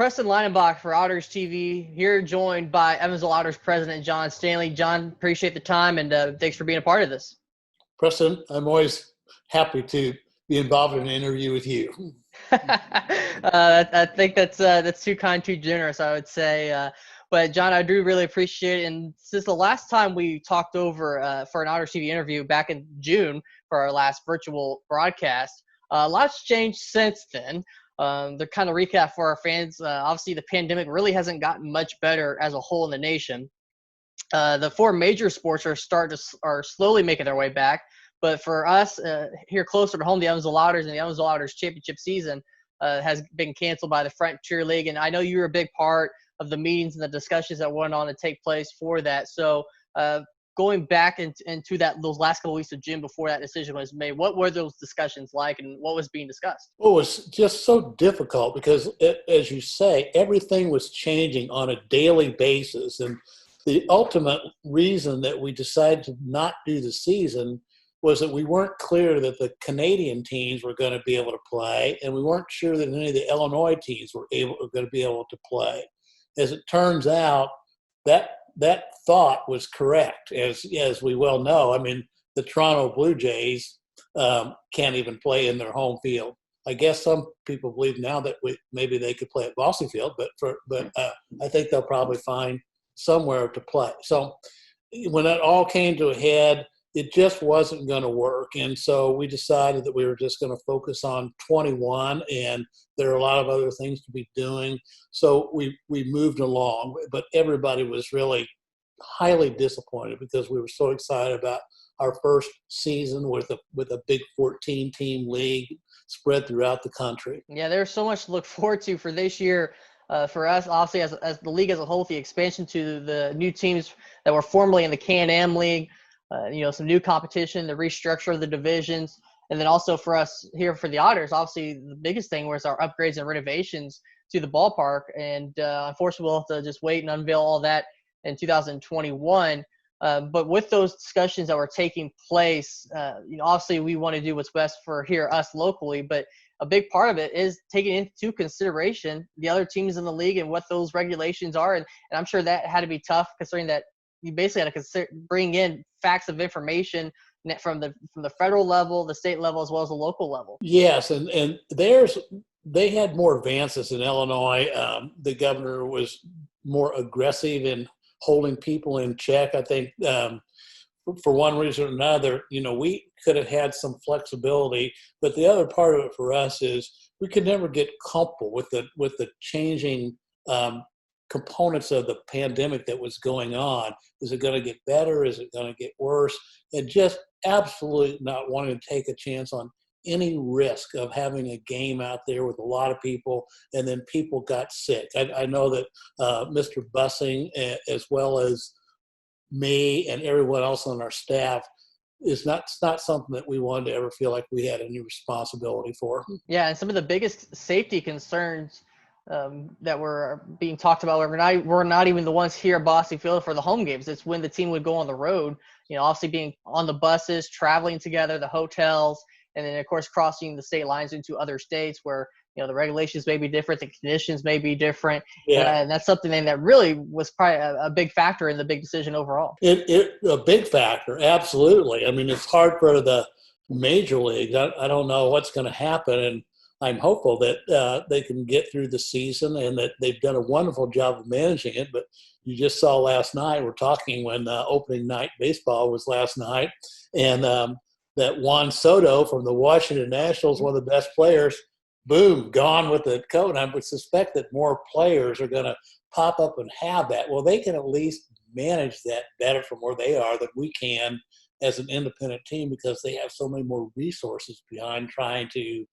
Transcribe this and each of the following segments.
Preston Leinenbach for Otters TV, here joined by Evansville Otters president John Stanley. John, appreciate the time, and thanks for being a part of this. Preston, I'm always happy to be involved in an interview with you. I think that's too kind, too generous, I would say. But John, I do really appreciate it. And since the last time we talked over for an Otters TV interview back in June for our last virtual broadcast, a lot's changed since then. To kind of recap for our fans, obviously the pandemic really hasn't gotten much better as a whole in the nation. The four major sports are slowly making their way back. But for us here closer to home, the Evansville Otters and the Evansville Otters championship season has been canceled by the Frontier League. And I know you were a big part of the meetings and the discussions that went on to take place for that. So going back into those last couple of weeks of June before that decision was made, what were those discussions like and what was being discussed? Well, it was just so difficult because, as you say, everything was changing on a daily basis. And the ultimate reason that we decided to not do the season was that we weren't clear that the Canadian teams were going to be able to play, and we weren't sure that any of the Illinois teams were going to be able to play. As it turns out, that thought was correct, as we well know. I mean, the Toronto Blue Jays can't even play in their home field. I guess some people believe now that maybe they could play at Bosse Field, but I think they'll probably find somewhere to play. So when it all came to a head, it just wasn't going to work. And so we decided that we were just going to focus on 21, and there are a lot of other things to be doing. So we moved along, but everybody was really highly disappointed because we were so excited about our first season with a big 14-team league spread throughout the country. Yeah, there's so much to look forward to for this year. For us, obviously, as the league as a whole, the expansion to the new teams that were formerly in the Can-Am League, some new competition, the restructure of the divisions, and then also for us here for the Otters, obviously the biggest thing was our upgrades and renovations to the ballpark. And unfortunately, we'll have to just wait and unveil all that in 2021. But with those discussions that were taking place, obviously we want to do what's best for us locally, but a big part of it is taking into consideration the other teams in the league and what those regulations are. And I'm sure that had to be tough, considering that you basically had to bring in facts of information from the federal level, the state level, as well as the local level. Yes, and they had more advances in Illinois. The governor was more aggressive in holding people in check. I think for one reason or another, we could have had some flexibility, but the other part of it for us is we could never get comfortable with the changing components of the pandemic that was going on. Is it going to get better? Is it going to get worse? And just absolutely not wanting to take a chance on any risk of having a game out there with a lot of people, and then people got sick. I know that Mr. Bussing, as well as me and everyone else on our staff, it's not something that we wanted to ever feel like we had any responsibility for. Yeah, and some of the biggest safety concerns that were being talked about, we're not even the ones here at Bosse Field for the home games. It's when the team would go on the road, obviously being on the buses, traveling together, the hotels, and then, of course, crossing the state lines into other states where, the regulations may be different, the conditions may be different. Yeah. And that's something that really was probably a big factor in the big decision overall. A big factor, absolutely. I mean, it's hard for the major leagues. I don't know what's going to happen, and I'm hopeful that they can get through the season and that they've done a wonderful job of managing it. But you just saw last night, we're talking when opening night baseball was last night, and that Juan Soto from the Washington Nationals, one of the best players, boom, gone with the coat. And I would suspect that more players are going to pop up and have that. Well, they can at least manage that better from where they are than we can as an independent team, because they have so many more resources behind trying to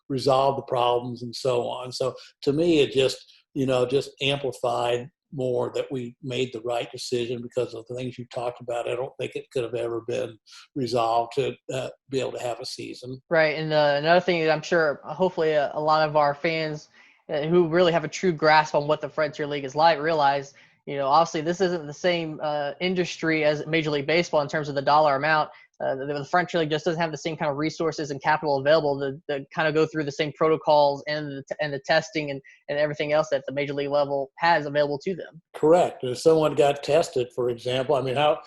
resolve the problems and so on. So to me, it just amplified more that we made the right decision because of the things you talked about. I don't think it could have ever been resolved to be able to have a season. Right. And another thing that I'm sure, hopefully a lot of our fans who really have a true grasp on what the Frontier League is like realize, obviously this isn't the same industry as Major League Baseball in terms of the dollar amount. The French League just doesn't have the same kind of resources and capital available to kind of go through the same protocols and the testing and everything else that the major league level has available to them. Correct. If someone got tested, for example, I mean, how,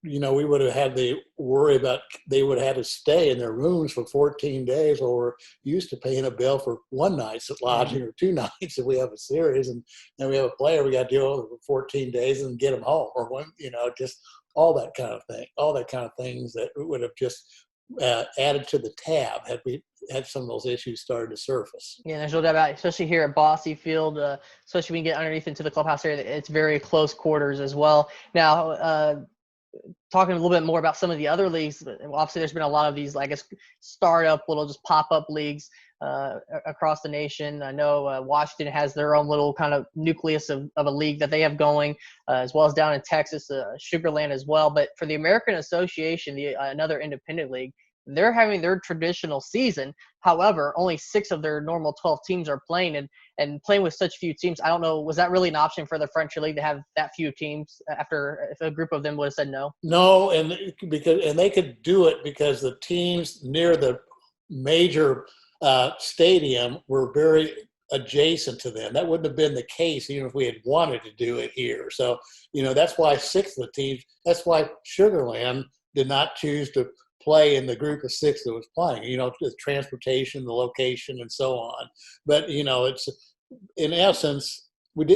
we would have had the worry about they would have had to stay in their rooms for 14 days, or we're used to paying a bill for one night's lodging or 2 nights if we have a series, and then we have a player we got to deal with for 14 days and get them home, or when, just all that kind of thing, all that kind of things that would have just added to the tab had we had some of those issues started to surface. Yeah, there's no doubt about it, especially here at Bosse Field, especially when you get underneath into the clubhouse area, it's very close quarters as well. Now, talking a little bit more about some of the other leagues, obviously there's been a lot of these, I guess, startup little just pop-up leagues across the nation. I know Washington has their own little kind of nucleus of a league that they have going, as well as down in Texas, Sugarland as well. But for the American Association, another independent league, they're having their traditional season. However, only 6 of their normal 12 teams are playing, and playing with such few teams, I don't know, was that really an option for the French League to have that few teams after if a group of them would have said no? No, and they could do it because the teams near the major stadium were very adjacent to them. That wouldn't have been the case even if we had wanted to do it here. So, that's why 6 of the teams, that's why Sugarland did not choose to play in the group of 6 that was playing, the transportation, the location, and so on. But, it's in essence,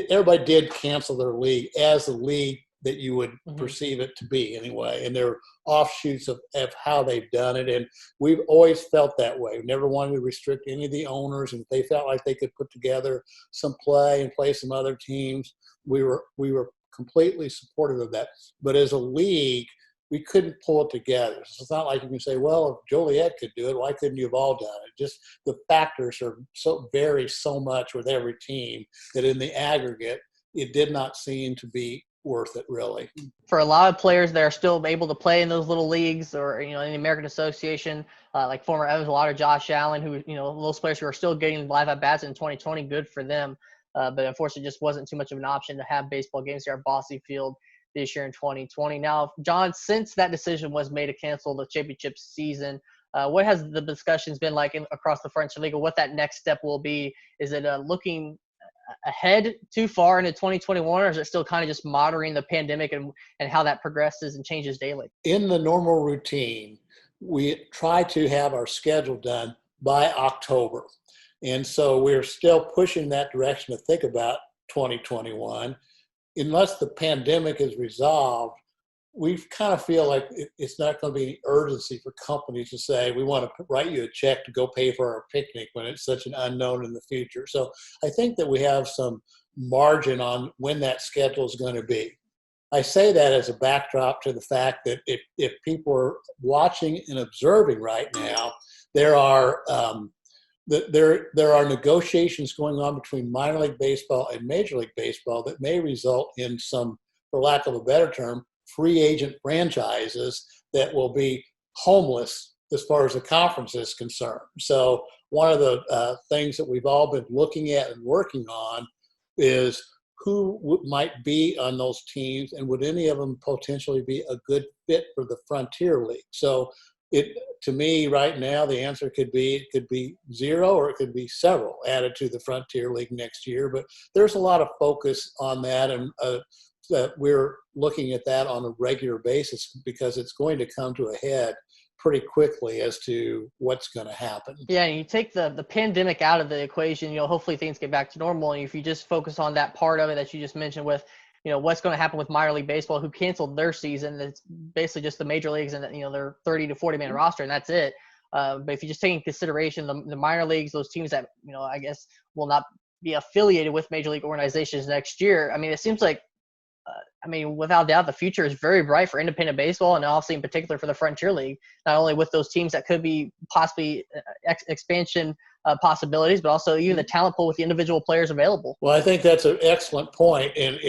everybody did cancel their league as the league that you would perceive it to be anyway. And they're offshoots of how they've done it. And we've always felt that way. We never wanted to restrict any of the owners. And if they felt like they could put together some play and play some other teams, we were completely supportive of that. But as a league, we couldn't pull it together. So it's not like you can say, well, if Joliet could do it, why couldn't you have all done it? Just the factors vary so much with every team that in the aggregate, it did not seem to be worth it, really. For a lot of players that are still able to play in those little leagues or, in the American Association, like former Evansville Otter Josh Allen, who, those players who are still getting live at-bats in 2020, good for them. But unfortunately, just wasn't too much of an option to have baseball games here at Bosse Field this year in 2020. Now, John, since that decision was made to cancel the championship season, what has the discussions been like across the French League, or what that next step will be? Is it looking ahead too far into 2021, or is it still kind of just monitoring the pandemic and how that progresses and changes daily? In the normal routine, we try to have our schedule done by October. And so we're still pushing that direction to think about 2021. Unless the pandemic is resolved, we kind of feel like it's not going to be any urgency for companies to say, we want to write you a check to go pay for our picnic when it's such an unknown in the future. So I think that we have some margin on when that schedule is going to be. I say that as a backdrop to the fact that if people are watching and observing right now, there are negotiations going on between minor league baseball and Major League Baseball that may result in some, for lack of a better term, free agent franchises that will be homeless as far as the conference is concerned. So one of the things that we've all been looking at and working on is who might be on those teams, and would any of them potentially be a good fit for the Frontier League? So to me right now, the answer could be 0 or it could be several added to the Frontier League next year. But there's a lot of focus on that, and that we're looking at that on a regular basis because it's going to come to a head pretty quickly as to what's going to happen. Yeah, and you take the pandemic out of the equation, hopefully things get back to normal. And if you just focus on that part of it that you just mentioned with, what's going to happen with minor league baseball, who canceled their season, it's basically just the major leagues and, their 30 to 40 man roster, and that's it. But if you just take into consideration the minor leagues, those teams that, I guess will not be affiliated with major league organizations next year, it seems like, without doubt, the future is very bright for independent baseball, and obviously in particular for the Frontier League, not only with those teams that could be possibly expansion possibilities, but also even the talent pool with the individual players available. Well, I think that's an excellent point, and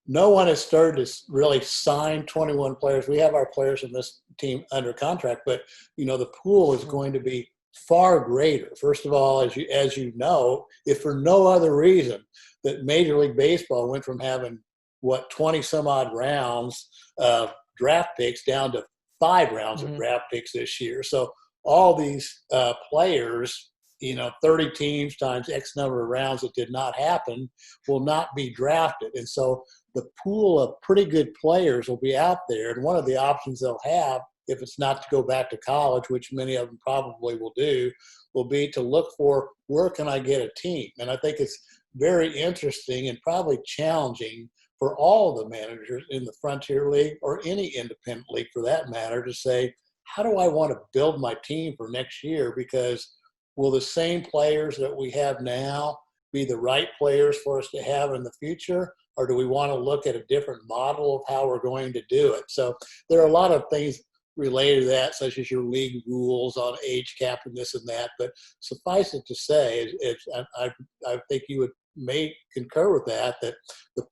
no one has started to really sign 21 players. We have our players in this team under contract, but the pool is going to be far greater. First of all, as you know, if for no other reason that Major League Baseball went from having 20 some odd rounds of draft picks down to 5 rounds of draft picks this year. So all these players, 30 teams times X number of rounds that did not happen will not be drafted. And so the pool of pretty good players will be out there. And one of the options they'll have, if it's not to go back to college, which many of them probably will do, will be to look for, where can I get a team? And I think it's very interesting and probably challenging for all the managers in the Frontier League or any independent league for that matter to say, how do I want to build my team for next year? Because will the same players that we have now be the right players for us to have in the future? Or do we want to look at a different model of how we're going to do it? So there are a lot of things related to that, such as your league rules on age cap and this and that. But suffice it to say, I think you may concur with that the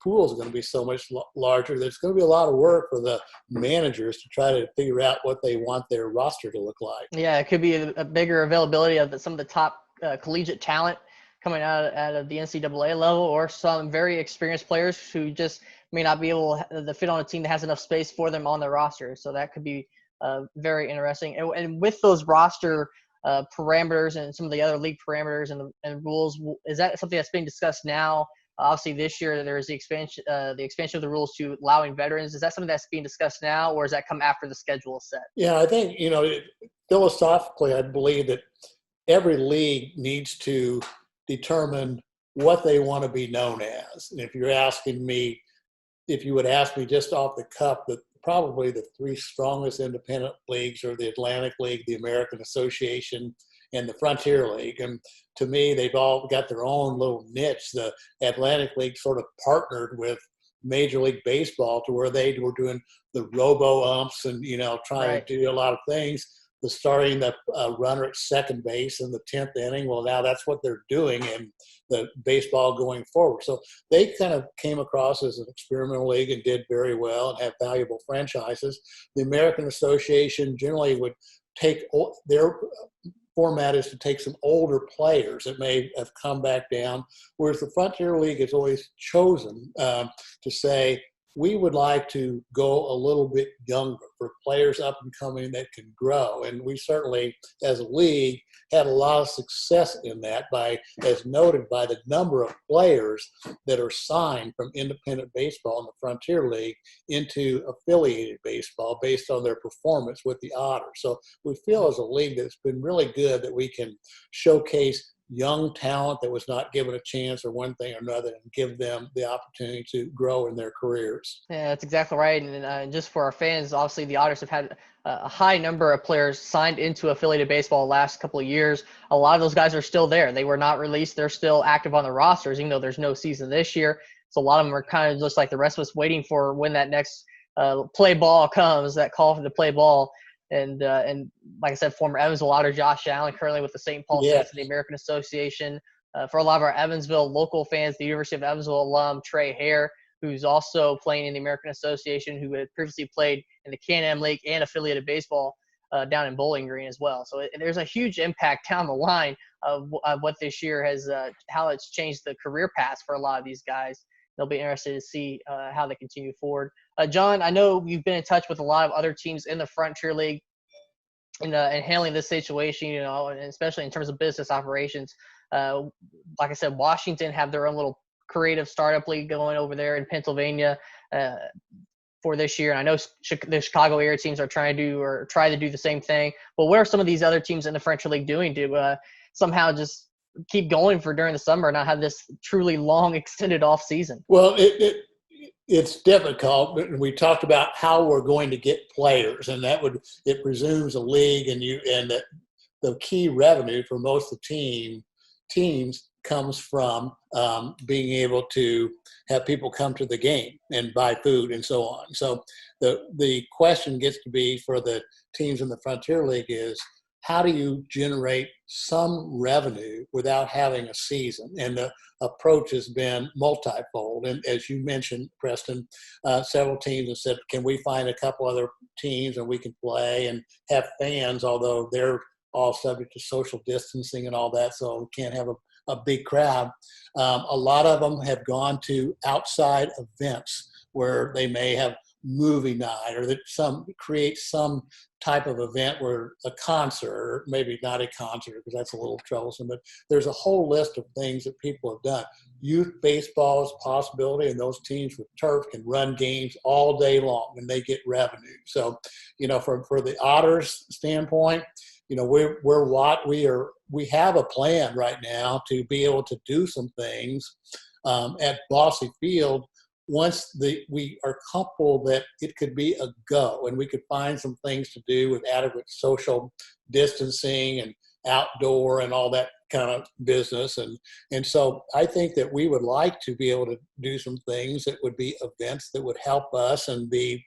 pool is going to be so much larger. There's going to be a lot of work for the managers to try to figure out what they want their roster to look like. Yeah, it could be a bigger availability of some of the top collegiate talent coming out of the NCAA level, or some very experienced players who just may not be able to fit on a team that has enough space for them on their roster. So that could be very interesting. And with those roster parameters and some of the other league parameters and rules, is that something that's being discussed now? Obviously, this year there is the expansion of the rules to allowing veterans. Is that something that's being discussed now, or does that come after the schedule is set? Yeah, I think, philosophically, I believe that every league needs to determine what they want to be known as. And if you would ask me just off the cuff, that probably the 3 strongest independent leagues are the Atlantic League, the American Association, and the Frontier League. And to me, they've all got their own little niche. The Atlantic League sort of partnered with Major League Baseball to where they were doing the robo-umps and, trying to do a lot of things. The starting the runner at second base in the 10th inning. Well, now that's what they're doing in the baseball going forward. So they kind of came across as an experimental league and did very well and have valuable franchises. The American Association generally would take their format is to take some older players that may have come back down, whereas the Frontier League has always chosen to say, we would like to go a little bit younger for players up and coming that can grow. And we certainly, as a league, had a lot of success in that as noted by the number of players that are signed from independent baseball in the Frontier League into affiliated baseball based on their performance with the Otters. So we feel as a league that it's been really good that we can showcase young talent that was not given a chance or one thing or another and give them the opportunity to grow in their careers. Yeah, that's exactly right. And just for our fans, obviously the Otters have had a high number of players signed into affiliated baseball the last couple of years. A lot of those guys are still there. They were not released. They're still active on the rosters, even though there's no season this year. So a lot of them are kind of just like the rest of us, waiting for when that next play ball comes, that call for the play ball. And like I said, former Evansville Otter Josh Allen, currently with the St. Paul Saints of the American Association. For a lot of our Evansville local fans, the University of Evansville alum Trey Hare, who's also playing in the American Association, who had previously played in the Can-Am League and affiliated baseball down in Bowling Green as well. So there's a huge impact down the line of what this year has, how it's changed the career paths for a lot of these guys. They'll be interested to see how they continue forward. John, I know you've been in touch with a lot of other teams in the Frontier League in handling this situation, and especially in terms of business operations. Like I said, Washington have their own little creative startup league going over there in Pennsylvania for this year. And I know the Chicago area teams are try to do the same thing. But what are some of these other teams in the Frontier League doing to somehow just keep going for during the summer and not have this truly long extended off season? Well, it's difficult. We talked about how we're going to get players, and it presumes a league, and that the key revenue for most of the teams comes from being able to have people come to the game and buy food and so on. So the question gets to be for the teams in the Frontier League is, how do you generate some revenue without having a season? And the approach has been multifold. And as you mentioned, Preston, several teams have said, can we find a couple other teams and we can play and have fans, although they're all subject to social distancing and all that, so we can't have a big crowd. A lot of them have gone to outside events where they may have movie night, or that create some type of event where a concert, or maybe not a concert because that's a little troublesome, but there's a whole list of things that people have done. Youth baseball is a possibility, and those teams with turf can run games all day long and they get revenue. So, for the Otters standpoint, we have a plan right now to be able to do some things at Bossy Field once we are comfortable that it could be a go and we could find some things to do with adequate social distancing and outdoor and all that kind of business. And so I think that we would like to be able to do some things that would be events that would help us and be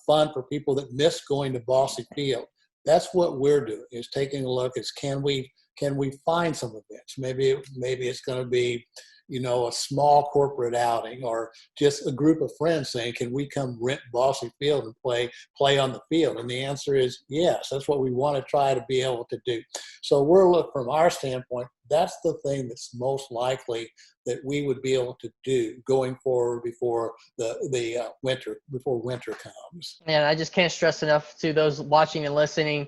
fun for people that miss going to Bossy Field. That's what we're doing, is taking a look at can we find some events. Maybe it's going to be a small corporate outing, or just a group of friends saying, can we come rent Bossy Field and play on the field? And the answer is yes. That's what we want to try to be able to do. So from our standpoint, that's the thing that's most likely that we would be able to do going forward before winter comes. And I just can't stress enough to those watching and listening,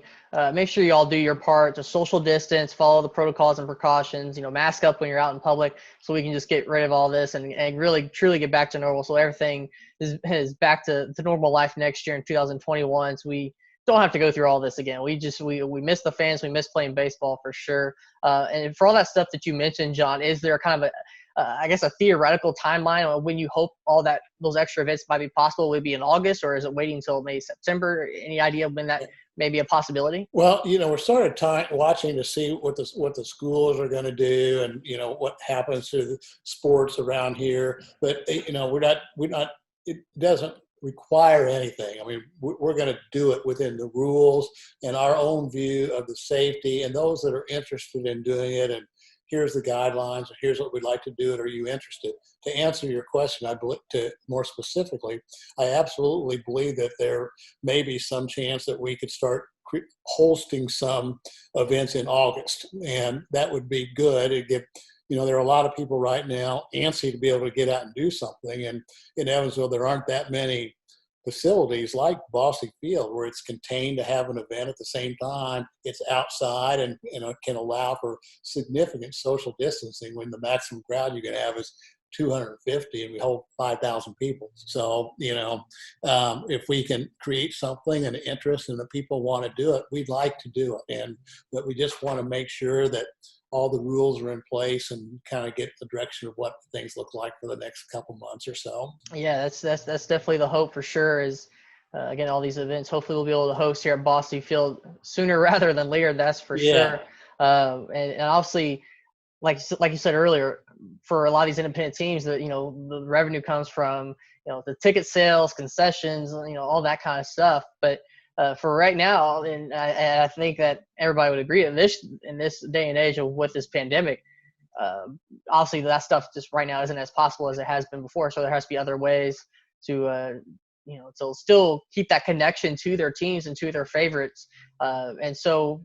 make sure you all do your part to social distance, follow the protocols and precautions, mask up when you're out in public, so we can just get rid of all this and really truly get back to normal. So everything is back to normal life next year in 2021. So we don't have to go through all this again. We miss the fans. We miss playing baseball for sure. And for all that stuff that you mentioned, John, is there kind of a theoretical timeline on when you hope those extra events might be possible? Would it be in August, or is it waiting until maybe September? Any idea when that may be a possibility? Well, we're sort of watching to see what the schools are going to do, and what happens to the sports around here. But we're not. It doesn't require anything. I mean, we're going to do it within the rules and our own view of the safety, and those that are interested in doing it, and here's the guidelines, and here's what we'd like to do it. Are you interested? To answer your question, more specifically, I absolutely believe that there may be some chance that we could start hosting some events in August, and that would be good. It'd give, there are a lot of people right now antsy to be able to get out and do something, and in Evansville, there aren't that many facilities like Bossy Field where it's contained to have an event at the same time. It's outside and can allow for significant social distancing when the maximum crowd you can have is 250 and we hold 5,000 people. So, if we can create something and interest and the people want to do it, we'd like to do it. But we just want to make sure that all the rules are in place and kind of get the direction of what things look like for the next couple months or so. Yeah, that's definitely the hope for sure. Is again, all these events, hopefully we'll be able to host here at Bossy Field sooner rather than later. That's for sure. And obviously, like you said earlier, for a lot of these independent teams, that the revenue comes from the ticket sales, concessions, all that kind of stuff. But for right now, and I think that everybody would agree in this day and age with this pandemic, obviously that stuff just right now isn't as possible as it has been before. So there has to be other ways to to still keep that connection to their teams and to their favorites. And so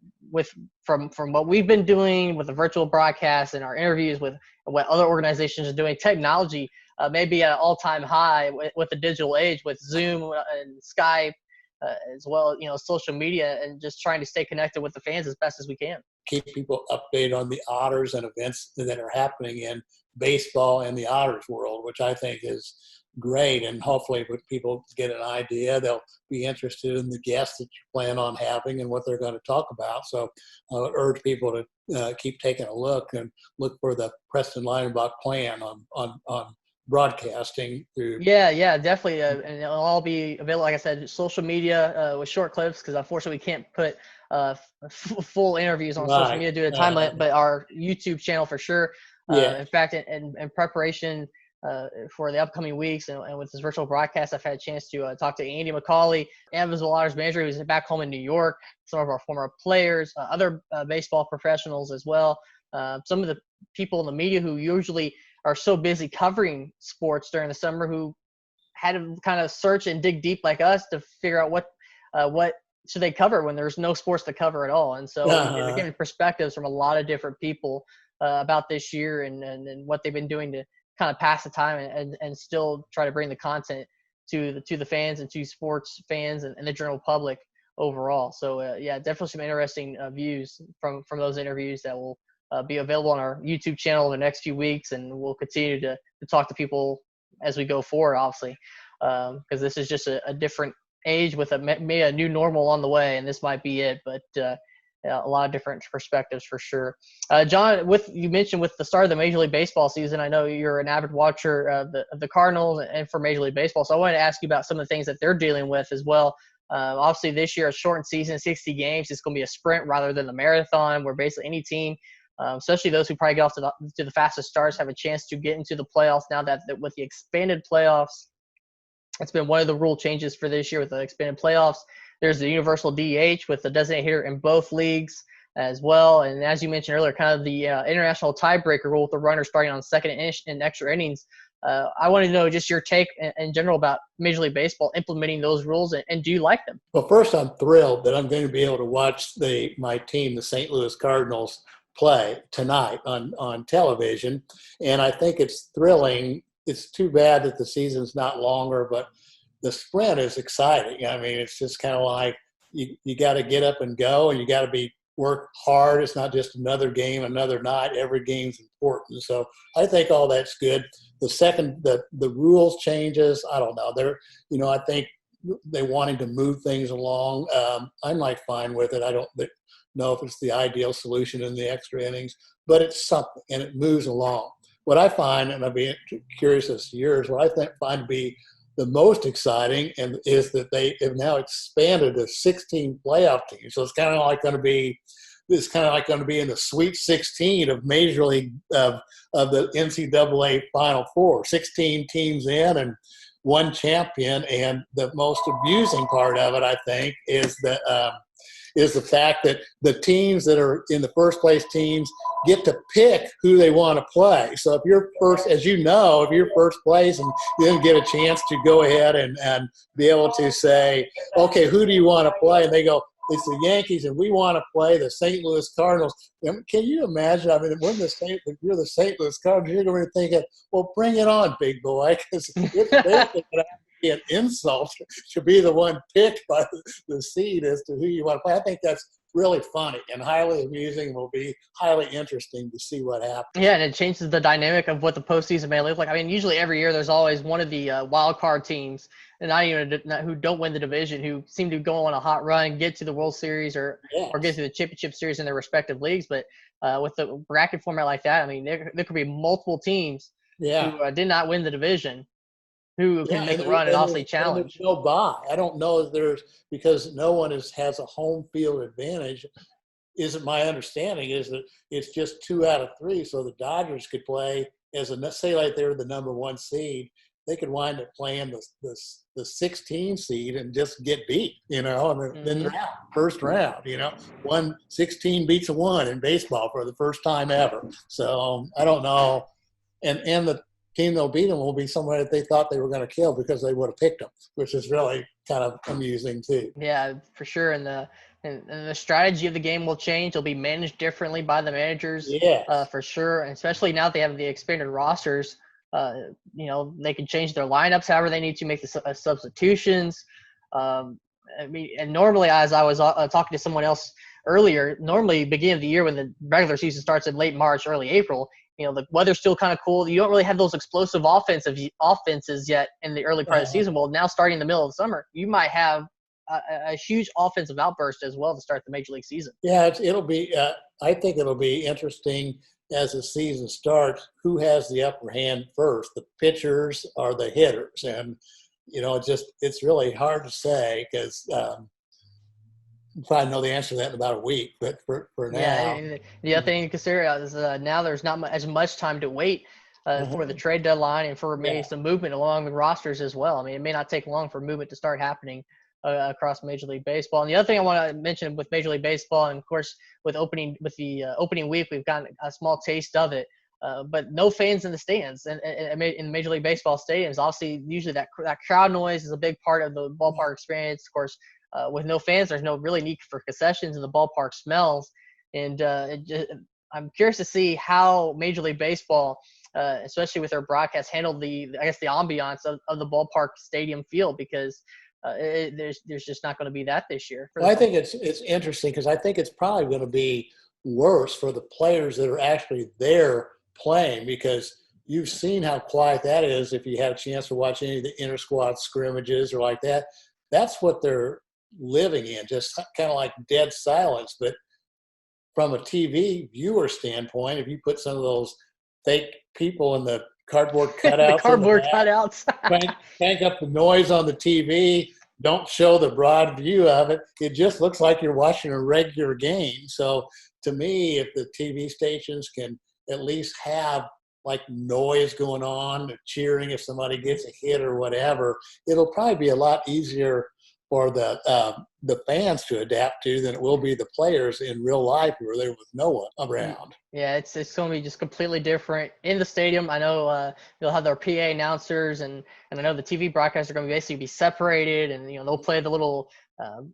from what we've been doing with the virtual broadcast and our interviews with what other organizations are doing, technology may be at an all-time high with the digital age, with Zoom and Skype, as well, social media, and just trying to stay connected with the fans as best as we can. Keep people updated on the Otters and events that are happening in baseball and the Otters world, which I think is great. And hopefully when people get an idea, they'll be interested in the guests that you plan on having and what they're going to talk about. So I would urge people to keep taking a look and look for the Preston Leinenbach plan on broadcasting through. Yeah, definitely. And it'll all be available, like I said, social media with short clips, because unfortunately we can't put full interviews on social media due to time limit, but our YouTube channel for sure. In fact, in preparation for the upcoming weeks and with this virtual broadcast, I've had a chance to talk to Andy McCauley, Evansville Otters manager, who's back home in New York, some of our former players, other baseball professionals as well, some of the people in the media who usually are so busy covering sports during the summer, who had to kind of search and dig deep like us to figure out what should they cover when there's no sports to cover at all. And so getting perspectives from a lot of different people about this year and what they've been doing to kind of pass the time and still try to bring the content to the fans and to sports fans and the general public overall. So yeah, definitely some interesting views from those interviews that will be available on our YouTube channel in the next few weeks, and we'll continue to talk to people as we go forward, obviously, because this is just a different age with maybe a new normal on the way, and this might be it. But a lot of different perspectives for sure. John, you mentioned with the start of the Major League Baseball season, I know you're an avid watcher of the Cardinals and for Major League Baseball, so I wanted to ask you about some of the things that they're dealing with as well. Obviously, this year, a shortened season, 60 games, it's going to be a sprint rather than the marathon, where basically any team, especially those who probably get off to the fastest starts, have a chance to get into the playoffs now that with the expanded playoffs. It's been one of the rule changes for this year with the expanded playoffs. There's the universal DH with the designated hitter in both leagues as well. And as you mentioned earlier, kind of the international tiebreaker rule with the runner starting on second and extra innings. I want to know just your take in general about Major League Baseball implementing those rules, and do you like them? Well, first, I'm thrilled that I'm going to be able to watch my team, the St. Louis Cardinals, play tonight on television. And I think it's thrilling. It's too bad that the season's not longer, but the sprint is exciting. I mean, it's just kind of like you got to get up and go, and you got to work hard. It's not just another game, another night. Every game's important. So I think all that's good. The rules changes, I don't know. I think they wanting to move things along. I'm like fine with it. I don't know if it's the ideal solution in the extra innings, but it's something, and it moves along. What I find, and I'd be curious as to yours, what I find to be the most exciting is that they have now expanded to 16 playoff teams. So it's kind of like going to be in the Sweet 16 of Major League of the NCAA Final Four. 16 teams in and one champion. And the most amusing part of it, I think, is the fact that the teams that are in the first place teams get to pick who they want to play. So if you're first, as you know, if you're first place and you then get a chance to go ahead and be able to say, okay, who do you want to play? And they go, it's the Yankees, and we want to play the St. Louis Cardinals. And can you imagine? I mean, if you're the St. Louis Cardinals, you're going to be thinking, well, bring it on, big boy, because it's basically going to be an insult to be the one picked by the seed as to who you want to play. I think that's really funny and highly amusing. Will be highly interesting to see what happens. Yeah, and it changes the dynamic of what the postseason may look like. I mean, usually every year there's always one of the wild card teams, and who don't win the division, who seem to go on a hot run, get to the World Series or get to the championship series in their respective leagues. But with the bracket format like that, I mean, there could be multiple teams who did not win the division who can make a run and obviously challenge. There's no bye. I don't know if because no one has a home field advantage. Isn't my understanding is that it's just 2 out of 3. So the Dodgers could play say like they're the number 1 seed. They could wind up playing the 16 seed and just get beat, and then they're out first round. 16 beats a 1 in baseball for the first time ever. So I don't know, and the team that'll beat them will be somebody that they thought they were going to kill because they would have picked them, which is really kind of amusing too. Yeah, for sure. And the strategy of the game will change. It'll be managed differently by the managers, for sure. And especially now that they have the expanded rosters, they can change their lineups however they need to, make the substitutions. And normally, as I was talking to someone else earlier, normally beginning of the year when the regular season starts in late March, early April, the weather's still kind of cool. You don't really have those explosive offenses yet in the early part of the season. Well, now starting in the middle of the summer, you might have a huge offensive outburst as well to start the Major League season. Yeah, it'll be. I think it'll be interesting as the season starts. Who has the upper hand first, the pitchers or the hitters? And it's really hard to say because. You probably know the answer to that in about a week, but for now. Yeah, the other thing to consider is now there's not as much time to wait for the trade deadline and for maybe some movement along the rosters as well. I mean, it may not take long for movement to start happening across Major League Baseball. And the other thing I want to mention with Major League Baseball, and of course with the opening week, we've gotten a small taste of it. But no fans in the stands and in Major League Baseball stadiums. Obviously, usually that crowd noise is a big part of the ballpark experience. Of course, with no fans, there's no really need for concessions, and the ballpark smells. And I'm curious to see how Major League Baseball especially with their broadcast, handle the ambiance of the ballpark stadium field, because there's just not going to be that this year. Well, I think it's interesting because I think it's probably going to be worse for the players that are actually there playing, because you've seen how quiet that is. If you had a chance to watch any of the inter-squad scrimmages or like that, that's what they're living in, just kind of like dead silence. But from a TV viewer standpoint, if you put some of those fake people in the cardboard cutouts, the cardboard cutouts, crank up the noise on the TV, don't show the broad view of it, it just looks like you're watching a regular game. So to me, if the TV stations can at least have like noise going on, cheering if somebody gets a hit or whatever, it'll probably be a lot easier for the fans to adapt to than it will be the players in real life who are there with no one around. Yeah, it's going to be just completely different in the stadium. I know they'll have their PA announcers, and I know the TV broadcasts are going to basically be separated, and they'll play the little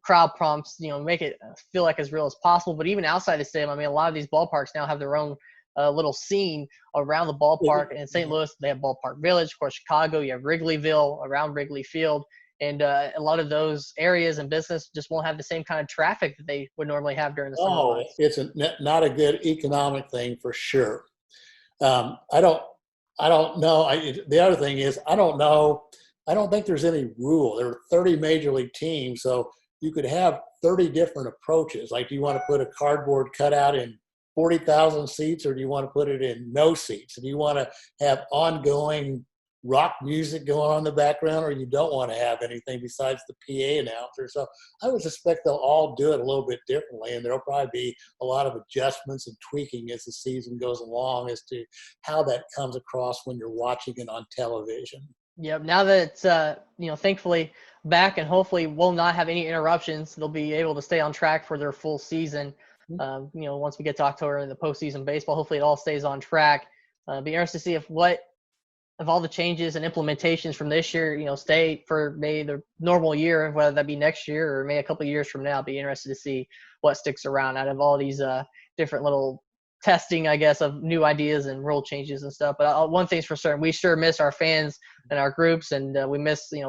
crowd prompts, make it feel like as real as possible. But even outside the stadium, I mean, a lot of these ballparks now have their own little scene around the ballpark. And in St. Louis, they have Ballpark Village. Of course, Chicago, you have Wrigleyville around Wrigley Field. And a lot of those areas and business just won't have the same kind of traffic that they would normally have during the summer months. It's not a good economic thing for sure. I don't know. The other thing is, I don't know. I don't think there's any rule. There are 30 major league teams, so you could have 30 different approaches. Like, do you want to put a cardboard cutout in 40,000 seats, or do you want to put it in no seats? Do you want to have ongoing rock music going on in the background, or you don't want to have anything besides the PA announcer? So I would suspect they'll all do it a little bit differently, and there'll probably be a lot of adjustments and tweaking as the season goes along as to how that comes across when you're watching it on television. Yep. Now that it's thankfully back, and hopefully will not have any interruptions, they'll be able to stay on track for their full season. Once we get to October and the postseason baseball, hopefully it all stays on track. Be interested to see if all the changes and implementations from this year, stay for maybe the normal year, whether that be next year or maybe a couple of years from now. Be interested to see what sticks around out of all these different little testing, I guess, of new ideas and rule changes and stuff. But one thing's for certain, we sure miss our fans and our groups, and we miss, seeing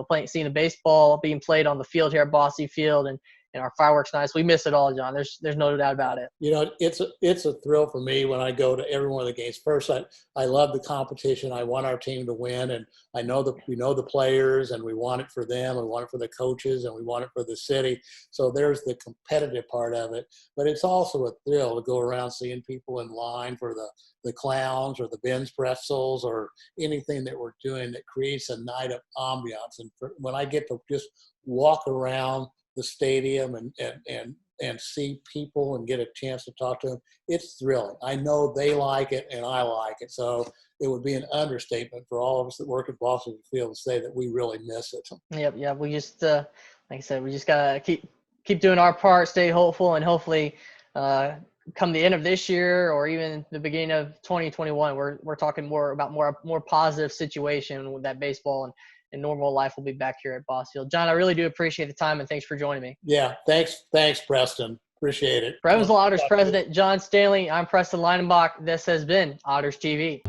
the baseball being played on the field here at Bosse Field, and our fireworks nights. We miss it all, John. There's no doubt about it. It's a thrill for me when I go to every one of the games. First, I love the competition. I want our team to win, and I know we know the players, and we want it for them. We want it for the coaches, and we want it for the city. So there's the competitive part of it. But it's also a thrill to go around seeing people in line for the clowns or the Ben's pretzels or anything that we're doing that creates a night of ambiance. And when I get to just walk around the stadium and see people and get a chance to talk to them, it's thrilling. I know they like it and I like it. So it would be an understatement for all of us that work at Bosse Field to say that we really miss it. Yep. Yeah. We just, like I said, we just gotta keep doing our part, stay hopeful, and hopefully come the end of this year or even the beginning of 2021, we're talking more about more positive situation with that baseball and normal life will be back here at Bosse Field. John, I really do appreciate the time, and thanks for joining me. Yeah, thanks, Preston. Appreciate it. For Evansville Otters President John Stanley, I'm Preston Leinenbach. This has been Otters TV.